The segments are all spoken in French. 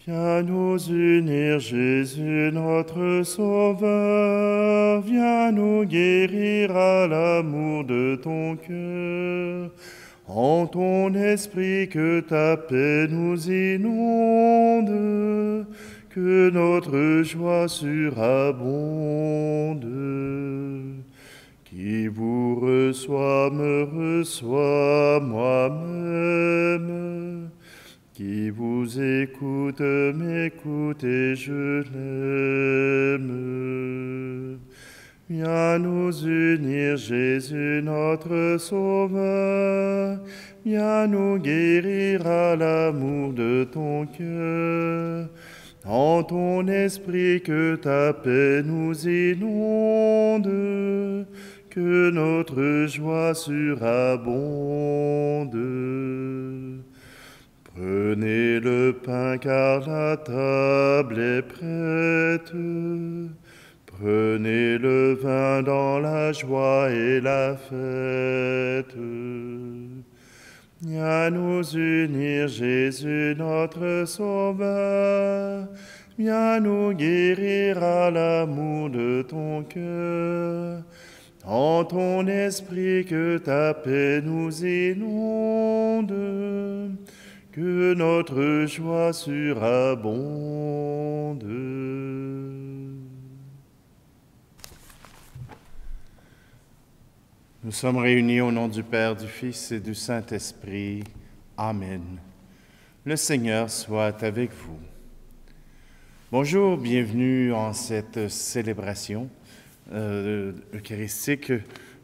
Viens nous unir, Jésus notre Sauveur, viens nous guérir à l'amour de ton cœur. En ton esprit que ta paix nous inonde, que notre joie surabonde. Qui vous reçoit me reçoit moi-même. Qui vous écoute m'écoute et je l'aime. Viens nous unir, Jésus notre Sauveur, viens nous guérir à l'amour de ton cœur. En ton esprit que ta paix nous inonde, que notre joie surabonde. Prenez le pain car la table est prête. Prenez le vin dans la joie et la fête. Viens nous unir, Jésus notre Sauveur, viens nous guérir à l'amour de ton cœur. En ton esprit que ta paix nous inonde, que notre joie surabonde. Nous sommes réunis au nom du Père, du Fils et du Saint-Esprit. Amen. Le Seigneur soit avec vous. Bonjour, bienvenue en cette célébration eucharistique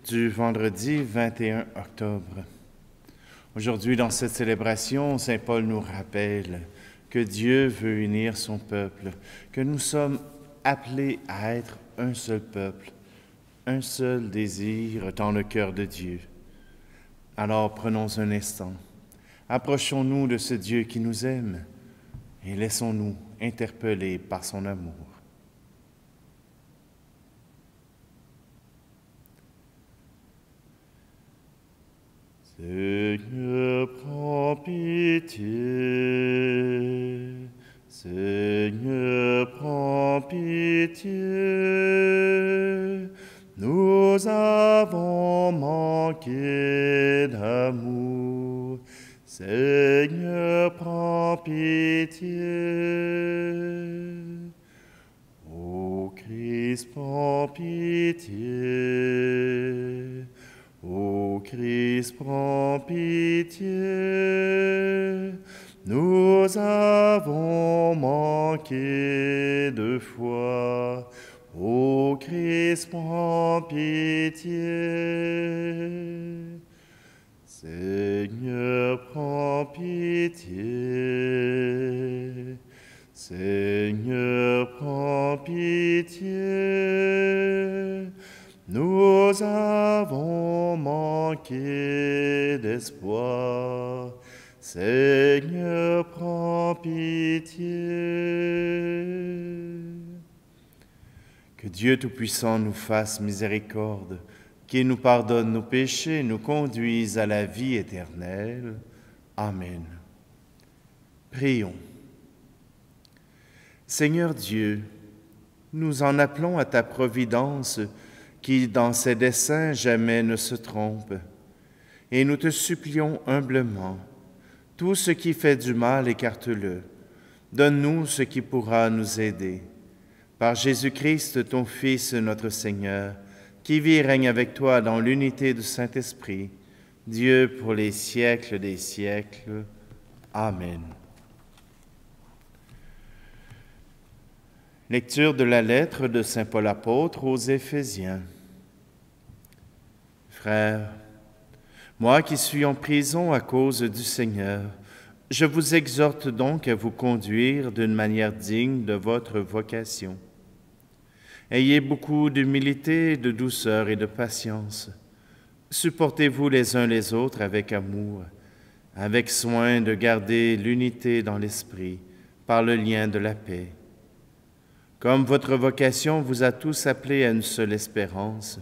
du vendredi 21 octobre. Aujourd'hui, dans cette célébration, Saint Paul nous rappelle que Dieu veut unir son peuple, que nous sommes appelés à être un seul peuple, un seul désir dans le cœur de Dieu. Alors prenons un instant, approchons-nous de ce Dieu qui nous aime et laissons-nous interpeller par son amour. Seigneur, prends pitié. Seigneur, prends pitié. Nous avons manqué d'amour. Seigneur, prends pitié. Ô Christ, prends pitié. Ô Christ, prends pitié. Nous avons manqué de foi. Ô Christ, prends pitié. Seigneur, prends pitié. Seigneur, prends pitié. Nous avons manqué d'espoir. Seigneur, prends pitié. Que Dieu Tout-Puissant nous fasse miséricorde, qu'il nous pardonne nos péchés, nous conduise à la vie éternelle. Amen. Prions. Seigneur Dieu, nous en appelons à ta providence qui, dans ses desseins, jamais ne se trompe. Et nous te supplions humblement, tout ce qui fait du mal, écarte-le. Donne-nous ce qui pourra nous aider. Par Jésus-Christ, ton Fils, notre Seigneur, qui vit et règne avec toi dans l'unité du Saint-Esprit, Dieu pour les siècles des siècles. Amen. Lecture de la lettre de Saint Paul apôtre aux Éphésiens. Frères, moi qui suis en prison à cause du Seigneur, je vous exhorte donc à vous conduire d'une manière digne de votre vocation. Ayez beaucoup d'humilité, de douceur et de patience. Supportez-vous les uns les autres avec amour, avec soin de garder l'unité dans l'esprit par le lien de la paix. Comme votre vocation vous a tous appelés à une seule espérance,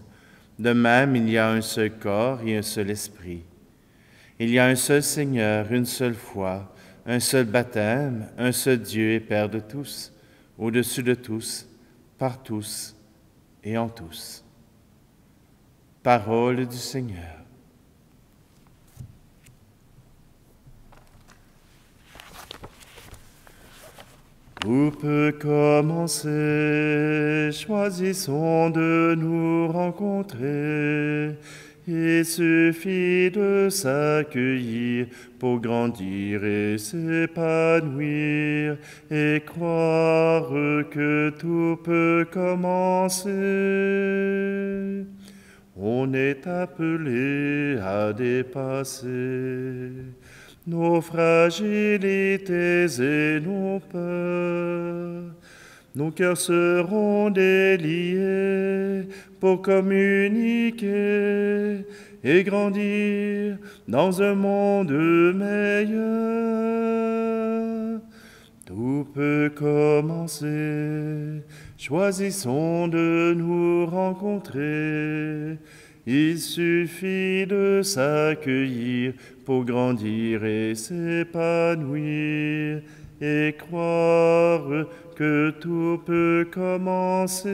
de même il y a un seul corps et un seul esprit. Il y a un seul Seigneur, une seule foi, un seul baptême, un seul Dieu et Père de tous, au-dessus de tous, par tous et en tous. Parole du Seigneur. Tout peut commencer, choisissons de nous rencontrer. Il suffit de s'accueillir pour grandir et s'épanouir et croire que tout peut commencer. On est appelé à dépasser nos fragilités et nos peurs. Nos cœurs seront déliés pour communiquer et grandir dans un monde meilleur. Tout peut commencer, choisissons de nous rencontrer. Il suffit de s'accueillir pour grandir et s'épanouir et croire que tout peut commencer.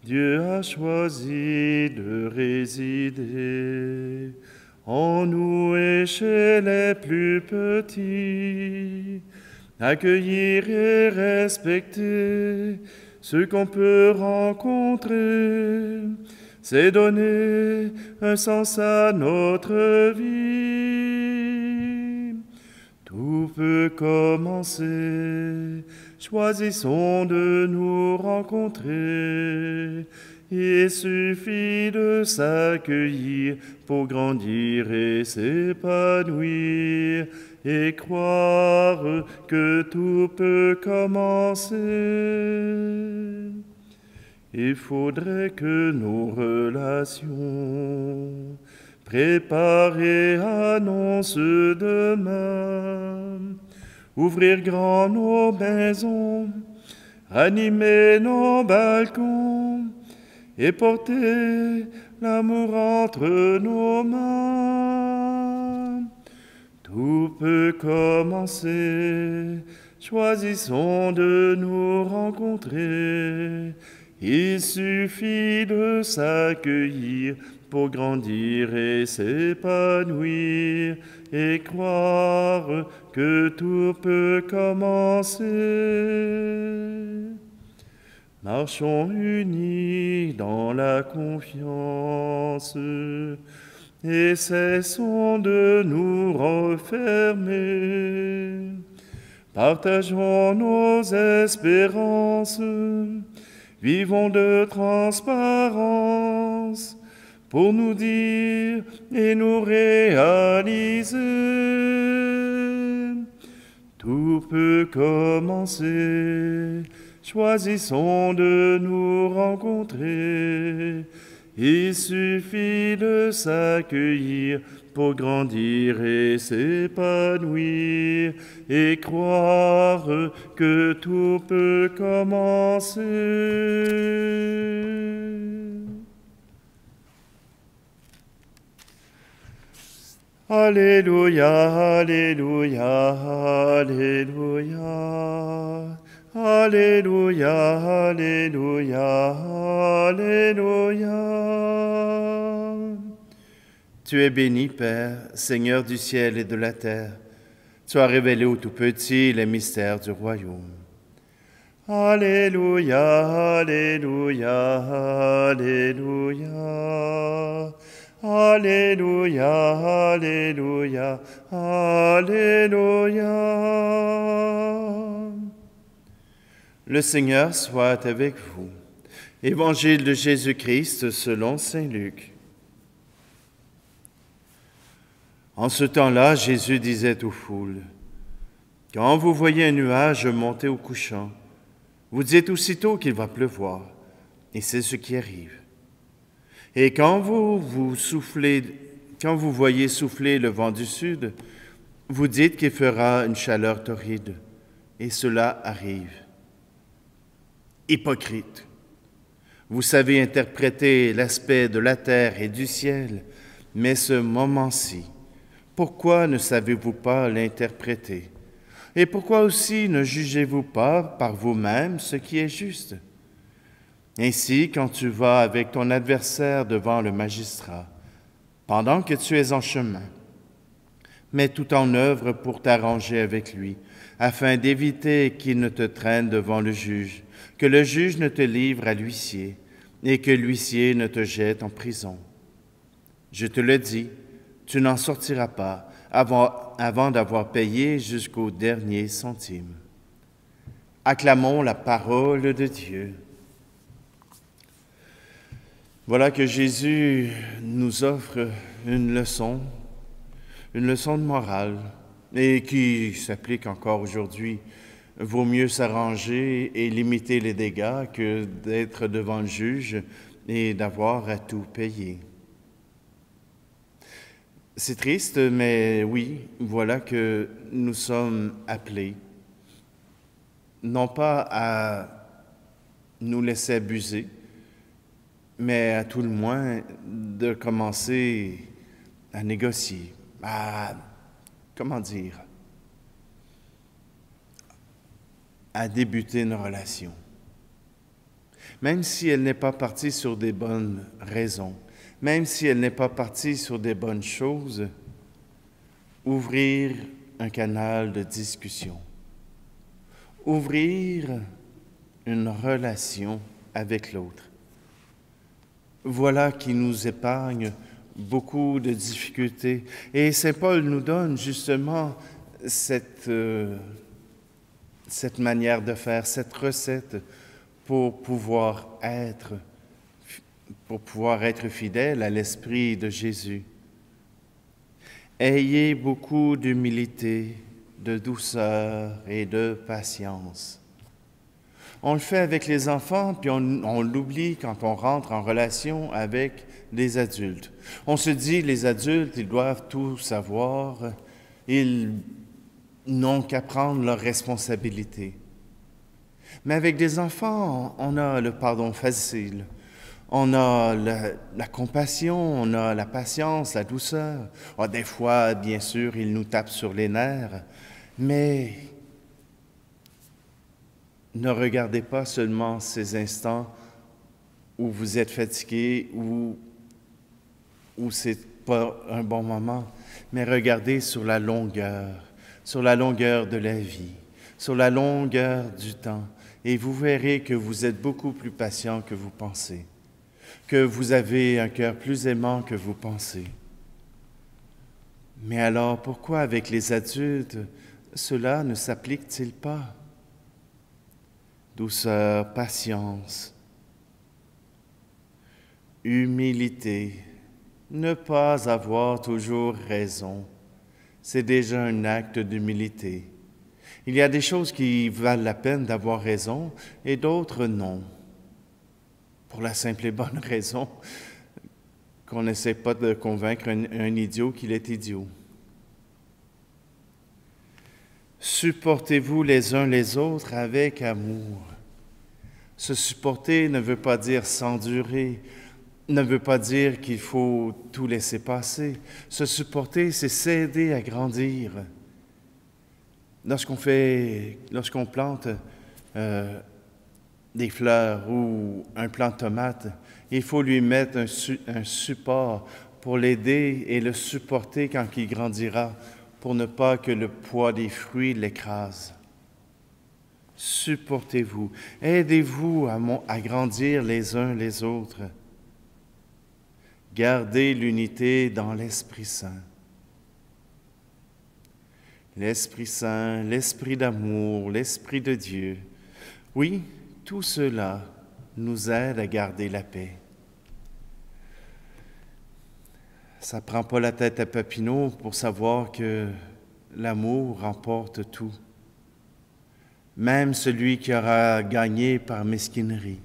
Dieu a choisi de résider en nous et chez les plus petits, accueillir et respecter ce qu'on peut rencontrer, c'est donner un sens à notre vie. Tout peut commencer, choisissons de nous rencontrer. Il suffit de s'accueillir pour grandir et s'épanouir et croire que tout peut commencer. Il faudrait que nos relations préparées annoncent demain, ouvrir grand nos maisons, ranimer nos balcons et porter l'amour entre nos mains. Tout peut commencer, choisissons de nous rencontrer. Il suffit de s'accueillir pour grandir et s'épanouir et croire que tout peut commencer. Marchons unis dans la confiance et cessons de nous refermer. Partageons nos espérances, vivons de transparence pour nous dire et nous réaliser. Tout peut commencer, choisissons de nous rencontrer. Il suffit de s'accueillir pour grandir et s'épanouir et croire que tout peut commencer. Alléluia, Alléluia, Alléluia. Alléluia, Alléluia, Alléluia. Tu es béni, Père, Seigneur du ciel et de la terre. Tu as révélé aux tout-petits les mystères du royaume. Alléluia, Alléluia, Alléluia. Alléluia, Alléluia, Alléluia. Le Seigneur soit avec vous. Évangile de Jésus-Christ selon saint Luc. En ce temps-là, Jésus disait aux foules, « Quand vous voyez un nuage monter au couchant, vous dites aussitôt qu'il va pleuvoir, et c'est ce qui arrive. Et quand vous voyez souffler le vent du sud, vous dites qu'il fera une chaleur torride, et cela arrive. Hypocrite, vous savez interpréter l'aspect de la terre et du ciel, mais ce moment-ci, Pourquoi ne savez-vous pas l'interpréter? Et pourquoi aussi ne jugez-vous pas par vous-même ce qui est juste? Ainsi, quand tu vas avec ton adversaire devant le magistrat, pendant que tu es en chemin, mets tout en œuvre pour t'arranger avec lui, afin d'éviter qu'il ne te traîne devant le juge, que le juge ne te livre à l'huissier, et que l'huissier ne te jette en prison. Je te le dis, tu n'en sortiras pas avant d'avoir payé jusqu'au dernier centime. Acclamons la parole de Dieu. Voilà que Jésus nous offre une leçon de morale, et qui s'applique encore aujourd'hui. Vaut mieux s'arranger et limiter les dégâts que d'être devant le juge et d'avoir à tout payer. C'est triste, mais oui, voilà que nous sommes appelés, non pas à nous laisser abuser, mais à tout le moins de commencer à négocier, à débuter une relation. Même si elle n'est pas partie sur des bonnes raisons, même si elle n'est pas partie sur des bonnes choses, ouvrir un canal de discussion, ouvrir une relation avec l'autre. Voilà qui nous épargne beaucoup de difficultés. Et Saint Paul nous donne justement cette manière de faire, cette recette pour pouvoir être fidèle à l'esprit de Jésus. Ayez beaucoup d'humilité, de douceur et de patience. On le fait avec les enfants, puis on l'oublie quand on rentre en relation avec les adultes. On se dit, les adultes, ils doivent tout savoir, ils n'ont qu'à prendre leurs responsabilités. Mais avec des enfants, on a le pardon facile, on a la compassion, on a la patience, la douceur. Des fois, bien sûr, ils nous tapent sur les nerfs, mais ne regardez pas seulement ces instants où vous êtes fatigué, où c'est pas un bon moment, mais regardez sur la longueur de la vie, sur la longueur du temps, et vous verrez que vous êtes beaucoup plus patient que vous pensez, que vous avez un cœur plus aimant que vous pensez. Mais alors, pourquoi avec les adultes, cela ne s'applique-t-il pas? Douceur, patience, humilité, ne pas avoir toujours raison, c'est déjà un acte d'humilité. Il y a des choses qui valent la peine d'avoir raison et d'autres non, pour la simple et bonne raison qu'on n'essaie pas de convaincre un idiot qu'il est idiot. Supportez-vous les uns les autres avec amour. Se supporter ne veut pas dire s'endurer, ne veut pas dire qu'il faut tout laisser passer. Se supporter, c'est s'aider à grandir. Lorsqu'on plante des fleurs ou un plant de tomates, il faut lui mettre un support pour l'aider et le supporter quand il grandira, pour ne pas que le poids des fruits l'écrase. Supportez-vous, aidez-vous à grandir les uns les autres. Gardez l'unité dans l'Esprit Saint. L'Esprit Saint, l'Esprit d'amour, l'Esprit de Dieu. Oui, tout cela nous aide à garder la paix. Ça ne prend pas la tête à Papineau pour savoir que l'amour remporte tout. Même celui qui aura gagné par mesquinerie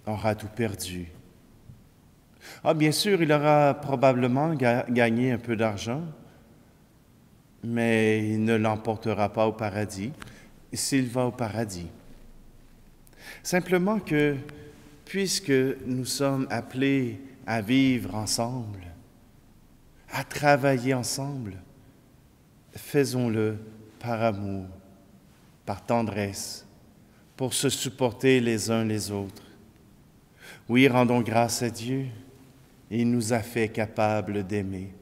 aura tout perdu. Bien sûr, il aura probablement gagné un peu d'argent, mais il ne l'emportera pas au paradis s'il va au paradis. Simplement que, puisque nous sommes appelés à vivre ensemble, à travailler ensemble. Faisons-le par amour, par tendresse, pour se supporter les uns les autres. Oui, rendons grâce à Dieu. Il nous a fait capables d'aimer,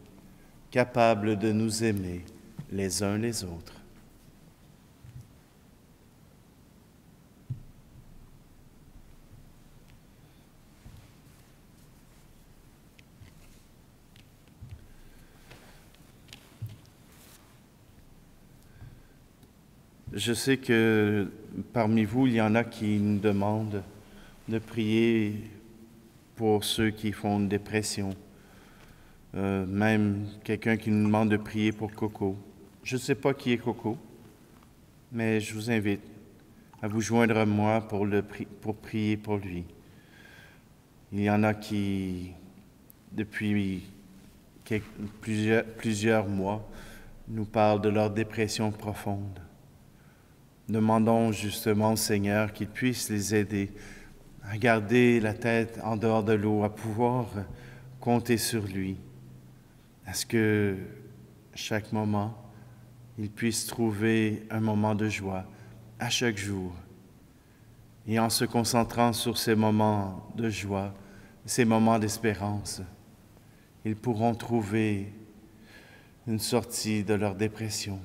capables de nous aimer les uns les autres. Je sais que parmi vous, il y en a qui nous demandent de prier pour ceux qui font une dépression. Même quelqu'un qui nous demande de prier pour Coco. Je ne sais pas qui est Coco, mais je vous invite à vous joindre à moi pour prier pour lui. Il y en a qui, depuis plusieurs mois, nous parlent de leur dépression profonde. Demandons justement au Seigneur qu'il puisse les aider à garder la tête en dehors de l'eau, à pouvoir compter sur lui, à ce que chaque moment, ils puissent trouver un moment de joie à chaque jour. Et en se concentrant sur ces moments de joie, ces moments d'espérance, ils pourront trouver une sortie de leur dépression.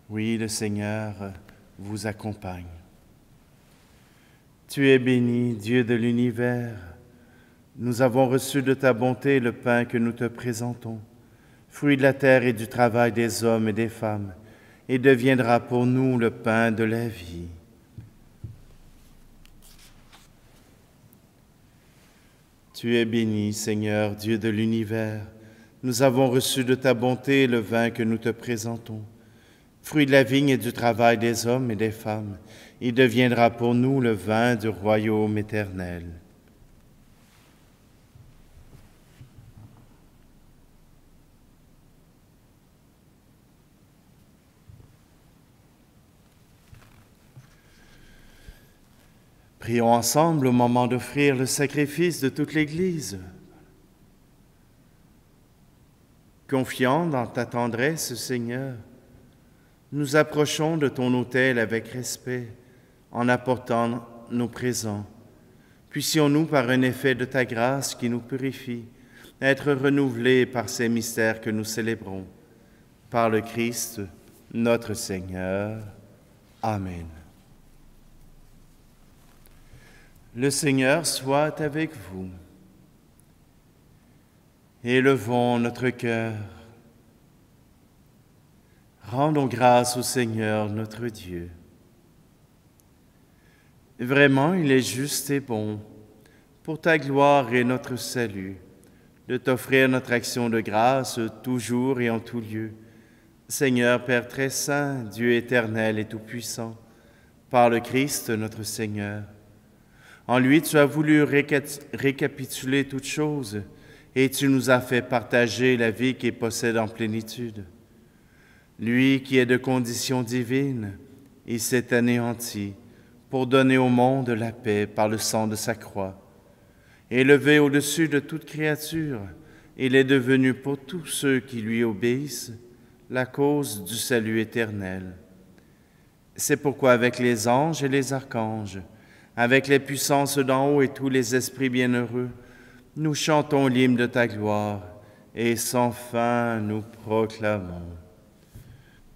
Oui, le Seigneur vous accompagne. Tu es béni, Dieu de l'univers. Nous avons reçu de ta bonté le pain que nous te présentons, fruit de la terre et du travail des hommes et des femmes, et deviendra pour nous le pain de la vie. Tu es béni, Seigneur, Dieu de l'univers. Nous avons reçu de ta bonté le vin que nous te présentons, fruit de la vigne et du travail des hommes et des femmes, il deviendra pour nous le vin du royaume éternel. Prions ensemble au moment d'offrir le sacrifice de toute l'Église. Confiants dans ta tendresse, Seigneur, nous approchons de ton autel avec respect en apportant nos présents. Puissions-nous, par un effet de ta grâce qui nous purifie, être renouvelés par ces mystères que nous célébrons. Par le Christ, notre Seigneur. Amen. Le Seigneur soit avec vous. Élevons notre cœur. Rendons grâce au Seigneur notre Dieu. Vraiment, il est juste et bon, pour ta gloire et notre salut, de t'offrir notre action de grâce toujours et en tout lieu. Seigneur Père très saint, Dieu éternel et tout-puissant, par le Christ notre Seigneur. En lui, tu as voulu récapituler toutes choses et tu nous as fait partager la vie qu'il possède en plénitude. Lui qui est de condition divine, il s'est anéanti pour donner au monde la paix par le sang de sa croix. Élevé au-dessus de toute créature, il est devenu pour tous ceux qui lui obéissent la cause du salut éternel. C'est pourquoi avec les anges et les archanges, avec les puissances d'en haut et tous les esprits bienheureux, nous chantons l'hymne de ta gloire et sans fin nous proclamons.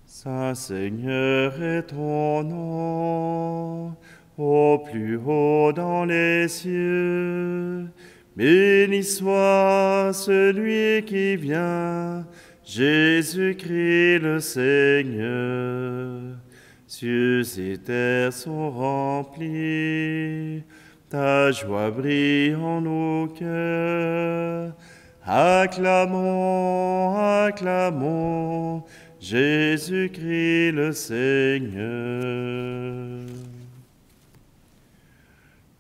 Saint Seigneur est ton nom, au plus haut dans les cieux. Béni soit celui qui vient, Jésus-Christ le Seigneur. Cieux et terre sont remplis, ta joie brille en nos cœurs. Acclamons, acclamons, Jésus-Christ le Seigneur.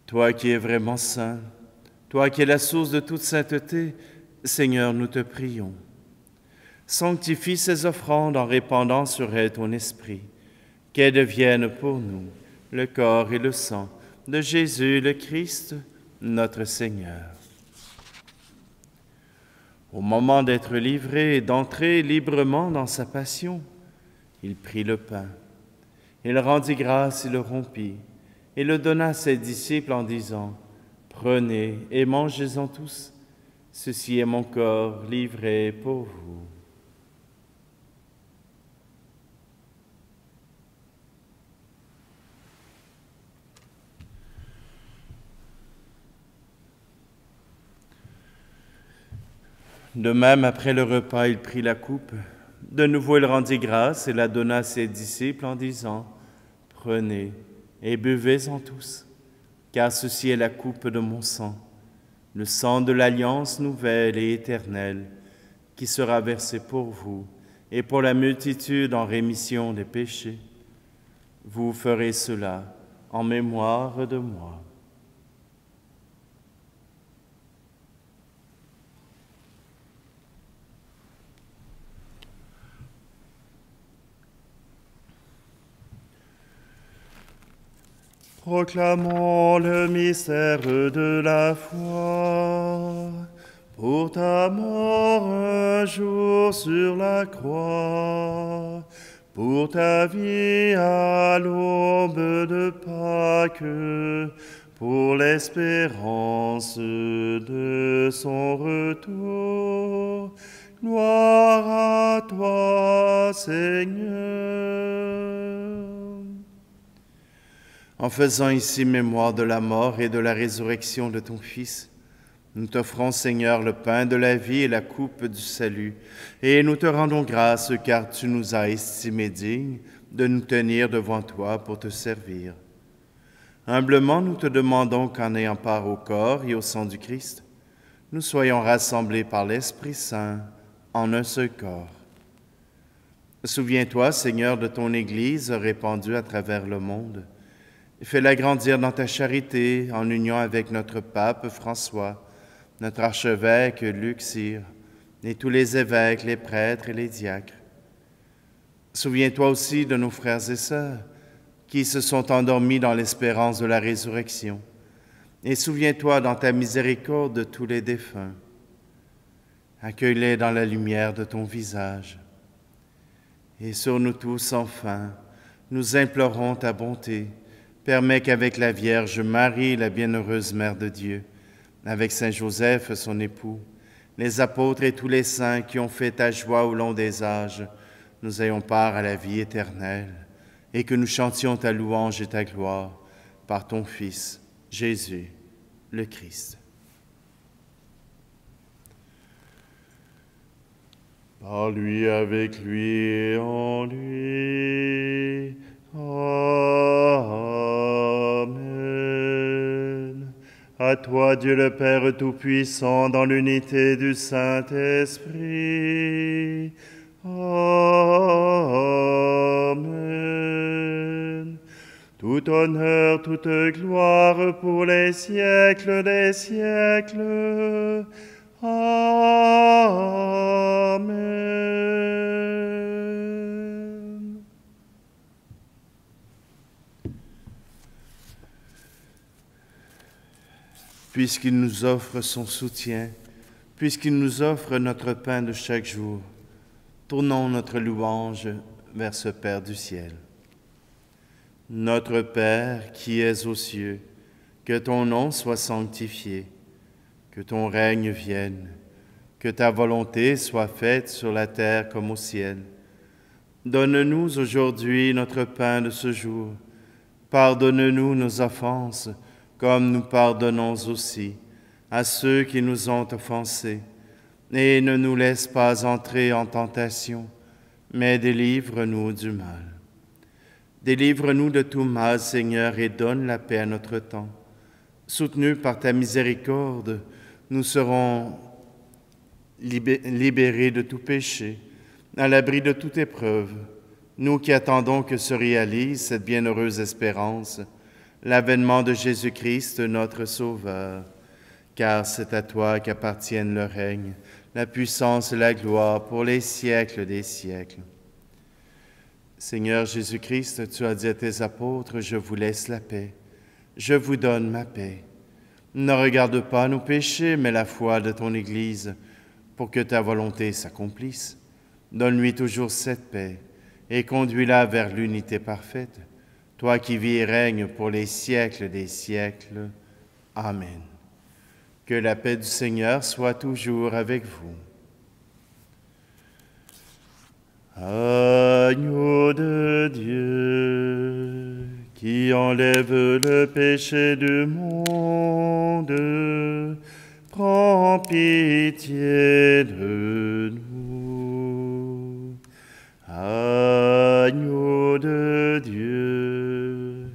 Toi qui es vraiment saint, toi qui es la source de toute sainteté, Seigneur, nous te prions. Sanctifie ces offrandes en répandant sur elles ton esprit, qu'elles deviennent pour nous le corps et le sang de Jésus le Christ, notre Seigneur. Au moment d'être livré et d'entrer librement dans sa passion, il prit le pain. Il rendit grâce et le rompit, et le donna à ses disciples en disant, « Prenez et mangez-en tous, ceci est mon corps livré pour vous. » De même, après le repas, il prit la coupe. De nouveau, il rendit grâce et la donna à ses disciples en disant, « Prenez et buvez-en tous, car ceci est la coupe de mon sang, le sang de l'alliance nouvelle et éternelle, qui sera versé pour vous et pour la multitude en rémission des péchés. Vous ferez cela en mémoire de moi. » Proclamons le mystère de la foi. Pour ta mort un jour sur la croix, pour ta vie à l'aube de Pâques, pour l'espérance de son retour. Gloire à toi, Seigneur. En faisant ici mémoire de la mort et de la résurrection de ton Fils, nous t'offrons, Seigneur, le pain de la vie et la coupe du salut, et nous te rendons grâce car tu nous as estimés dignes de nous tenir devant toi pour te servir. Humblement, nous te demandons qu'en ayant part au corps et au sang du Christ, nous soyons rassemblés par l'Esprit Saint en un seul corps. Souviens-toi, Seigneur, de ton Église répandue à travers le monde. Fais-la grandir dans ta charité en union avec notre pape François, notre archevêque Luc Cyr, et tous les évêques, les prêtres et les diacres. Souviens-toi aussi de nos frères et sœurs qui se sont endormis dans l'espérance de la résurrection, et souviens-toi dans ta miséricorde de tous les défunts. Accueille-les dans la lumière de ton visage. Et sur nous tous, enfin, nous implorons ta bonté. Permets qu'avec la Vierge Marie, la bienheureuse Mère de Dieu, avec Saint Joseph, son époux, les apôtres et tous les saints qui ont fait ta joie au long des âges, nous ayons part à la vie éternelle, et que nous chantions ta louange et ta gloire par ton Fils, Jésus, le Christ. Par lui, avec lui et en lui. Amen. À toi, Dieu le Père Tout-Puissant, dans l'unité du Saint-Esprit. Amen. Tout honneur, toute gloire pour les siècles des siècles. Amen. Puisqu'il nous offre son soutien, puisqu'il nous offre notre pain de chaque jour, tournons notre louange vers ce Père du ciel. Notre Père qui es aux cieux, que ton nom soit sanctifié, que ton règne vienne, que ta volonté soit faite sur la terre comme au ciel. Donne-nous aujourd'hui notre pain de ce jour. Pardonne-nous nos offenses, comme nous pardonnons aussi à ceux qui nous ont offensés. Et ne nous laisse pas entrer en tentation, mais délivre-nous du mal. Délivre-nous de tout mal, Seigneur, et donne la paix à notre temps. Soutenus par ta miséricorde, nous serons libérés de tout péché, à l'abri de toute épreuve, nous qui attendons que se réalise cette bienheureuse espérance, l'avènement de Jésus-Christ, notre Sauveur. Car c'est à toi qu'appartiennent le règne, la puissance et la gloire pour les siècles des siècles. Seigneur Jésus-Christ, tu as dit à tes apôtres, « Je vous laisse la paix, je vous donne ma paix. » Ne regarde pas nos péchés, mais la foi de ton Église. pour que ta volonté s'accomplisse. Donne-lui toujours cette paix et conduis-la vers l'unité parfaite, toi qui vis et règnes pour les siècles des siècles. Amen. Que la paix du Seigneur soit toujours avec vous. Agneau de Dieu, qui enlève le péché du monde, prends pitié de nous. Agneau de Dieu,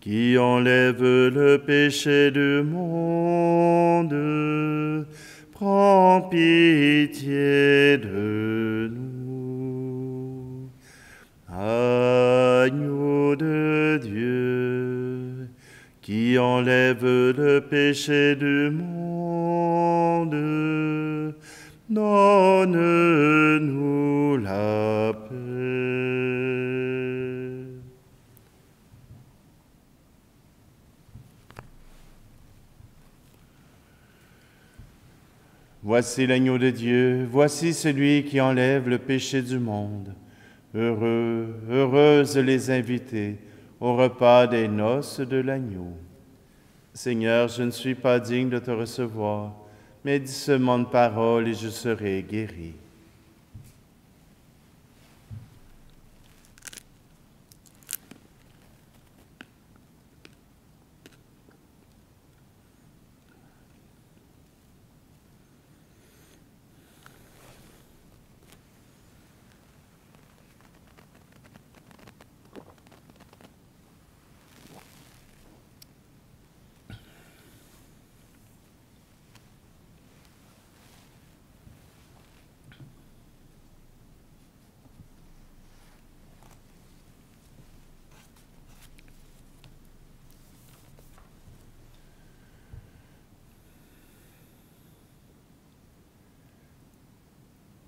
qui enlève le péché du monde, prends pitié de nous. Agneau de Dieu, qui enlève le péché du monde, donne-nous la paix. Voici l'agneau de Dieu, voici celui qui enlève le péché du monde. Heureux, heureuses les invités au repas des noces de l'agneau. Seigneur, je ne suis pas digne de te recevoir, mais dis seulement une parole et je serai guéri.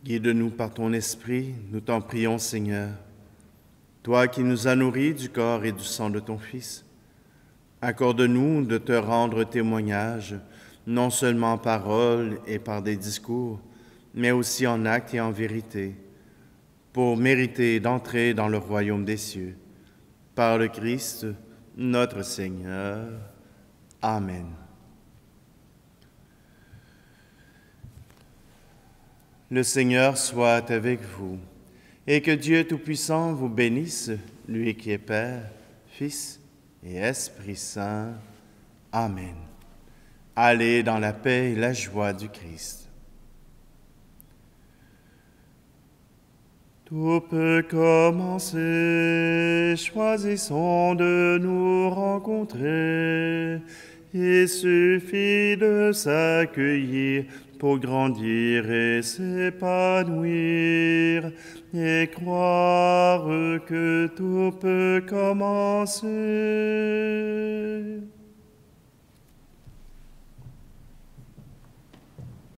Guide-nous par ton esprit, nous t'en prions, Seigneur. Toi qui nous as nourris du corps et du sang de ton Fils, accorde-nous de te rendre témoignage, non seulement en parole et par des discours, mais aussi en actes et en vérité, pour mériter d'entrer dans le royaume des cieux. Par le Christ, notre Seigneur. Amen. Le Seigneur soit avec vous, et que Dieu Tout-Puissant vous bénisse, lui qui est Père, Fils et Esprit Saint. Amen. Allez dans la paix et la joie du Christ. Tout peut commencer, choisissons de nous rencontrer. Il suffit de s'accueillir pour grandir et s'épanouir, et croire que tout peut commencer.